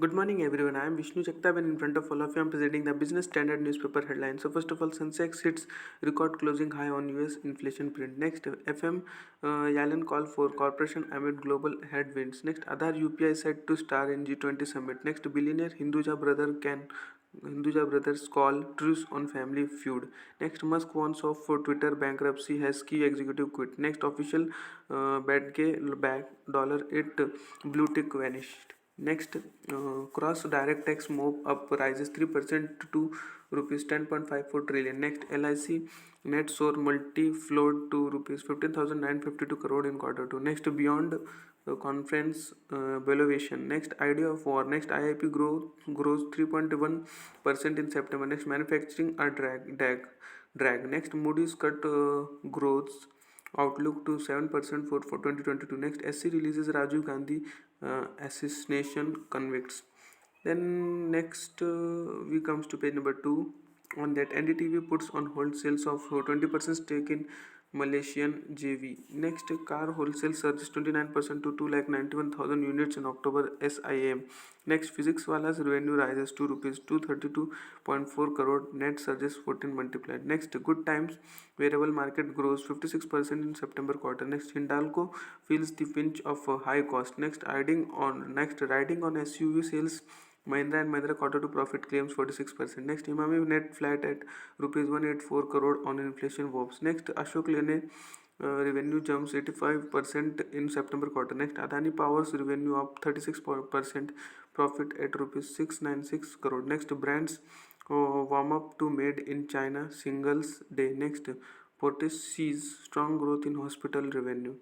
Good morning, everyone. I am Vishnu Jagtap, and in front of all of you, I am presenting the Business Standard newspaper headlines. So, first of all, Sensex hits record closing high on US inflation print. Next, FM Yellen call for corporation amid global headwinds. Next, Aadhaar UPI set to star in G20 summit. Next, billionaire Hinduja brothers call truce on family feud. Next, Musk warns of for Twitter bankruptcy has key executive quit. Next, official Badge back $8 blue tick vanished. Next, cross direct tax move up rises 3% to rupees 10.54 trillion. Next, LIC net soar multi flowed to rupees 15,952 crore in quarter 2. Next, beyond conference valuation. Next, idea of war. Next, IIP grows 3.1% in September. Next, manufacturing are drag. Next, Moody's cut growth outlook to 7% for 2022. Next, SC releases Rajiv Gandhi assassination convicts. Then next we comes to page number 2. On that, NDTV puts on hold sales of 20% stake in Malaysian JV. Next, car wholesale surges 29% to 291,000 units in October SIAM. Next, Physics Wala's revenue rises to rupees 232.4 crore, net surges 14 multiplied. Next, Good Times variable market grows 56% in September quarter. Next, Hindalco feels the pinch of high cost. Next, riding on SUV sales. Mahindra and Mahindra quarter to profit claims 46%. Next, Imami net flat at rupees 184 crore on inflation woes. Next, Ashok Lane revenue jumps 85% in September quarter. Next, Adani Power's revenue up 36%, profit at rupees 696 crore. Next, brands warm up to made in China singles day. Next, Fortis sees strong growth in hospital revenue.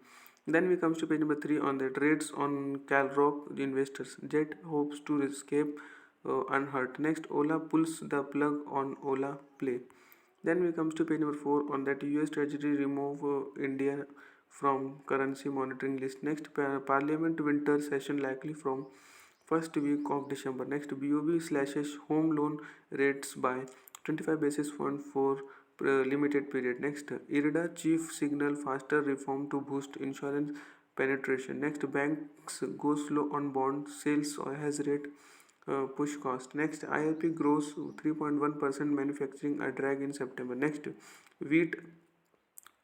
Then we comes to page number 3 on the trades on Calrock investors. Jet hopes to escape unhurt. Next, Ola pulls the plug on Ola Play. Then we comes to page number 4 on that US Treasury remove India from currency monitoring list. Next, Parliament winter session likely from first week of December. Next, BOB slashes home loan rates by 25 basis point for limited period. Next, IRDA chief signal faster reform to boost insurance penetration. Next, banks go slow on bond sales has rate push cost. Next, IIP grows 3.1%, manufacturing a drag in September. Next, wheat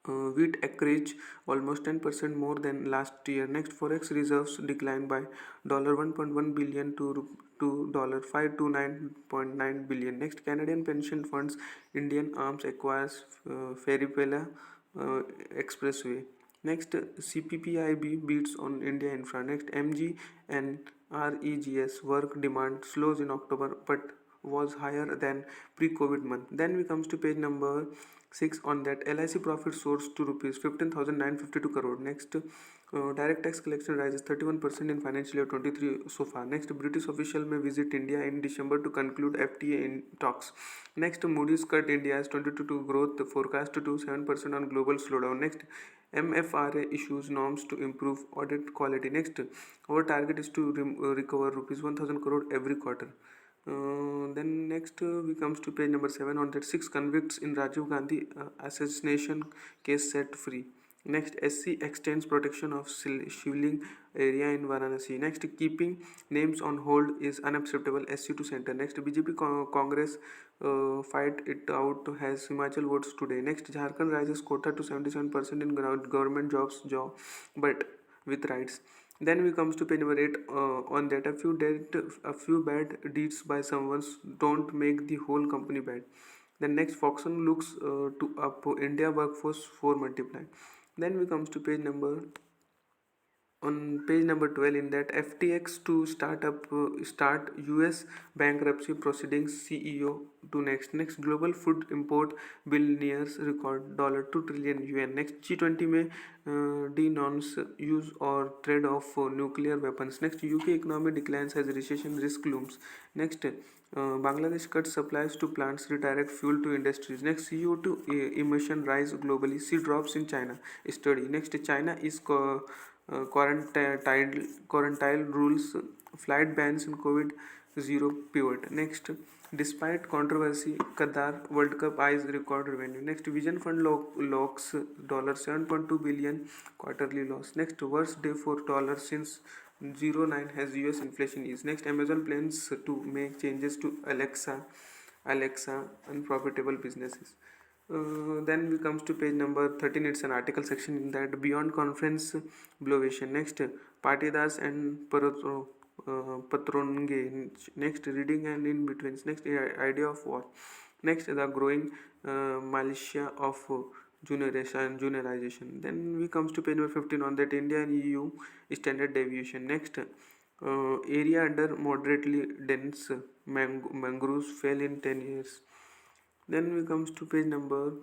wheat acreage almost 10% more than last year. Next, forex reserves declined by $1.1 billion to $529.9 billion. Next, Canadian pension funds Indian Arms acquires Ferrypela Expressway. Next, CPPIB beats on India Infra. Next, MG and REGS work demand slows in October but was higher than pre-COVID month. Then we comes to page number 6 on that. LIC profit soars to rupees 15,952 crore. Next, direct tax collection rises 31% in financial year 23 so far. Next, British official may visit India in December to conclude FTA in talks. Next, Moody's cut India's 2022 growth forecast to 7% on global slowdown. Next, MFRA issues norms to improve audit quality. Next, our target is to recover rupees 1,000 crore every quarter. Then next we comes to page number 7 on that 6 convicts in Rajiv Gandhi assassination case set free. Next, SC extends protection of Shivling area in Varanasi. Next, keeping names on hold is unacceptable. SC to center. Next, BJP Congress fight it out has Himachal votes today. Next, Jharkhand rises quota to 77% in government jobs, but with rights. Then we comes to page number 8 on that a few bad deeds by someone don't make the whole company bad. Then next, Foxconn looks to up India workforce 4 multiply. Then we comes to page number 12 in that FTX to start US bankruptcy proceedings. CEO to next global food import bill nears record $2 trillion UN. Next, G20 may denounce use or trade of nuclear weapons. Next, UK economy declines as recession risk looms. Next, Bangladesh cuts supplies to plants redirect fuel to industries. Next, CO2 emission rise globally, see drops in China study. Next, China is quarantine rules, flight bans in COVID zero pivot. Next, despite controversy, Qatar World Cup eyes record revenue. Next, Vision Fund locks $7.2 billion quarterly loss. Next, worst day for dollar since 09 has US inflation is. Next, Amazon plans to make changes to Alexa unprofitable businesses. Then we comes to page number 13. It's an article section in that beyond conference blovation. Next, Patidars and Patronge. Next, reading and in betweens. Next, idea of war. Next, the growing militia of juniorization. Then we comes to page number 15 on that India and EU standard deviation. Next, area under moderately dense mangroves fell in 10 years. Then we comes to page number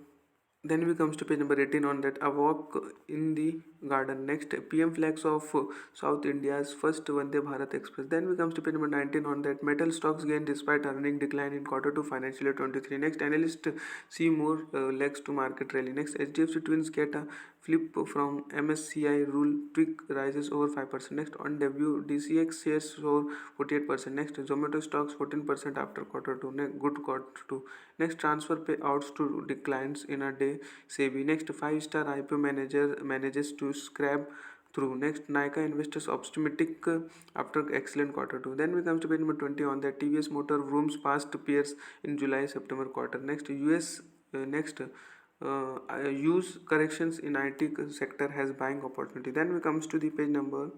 18 on that a walk in the garden. Next, PM flags of South India's first Vande Bharat Express. Then we comes to page number 19 on that metal stocks gain despite earning decline in Q2 financial year 23. Next, analysts see more legs to market rally. Next, HDFC Twins get a flip from MSCI rule, tweak rises over 5%. Next, on debut DCX shares soar 48%. Next, Zomato stocks 14% after Q2. Good Q2. Next, transfer payouts to declines in a day. SEBI. Next, 5-star IPO manager manages to scrap through. Next, Nika investors optimistic after excellent Q2. Then we come to page number 20 on that TVS Motor rooms past peers in July-September quarter. Next, US use corrections in IT sector has buying opportunity. Then we comes to the page number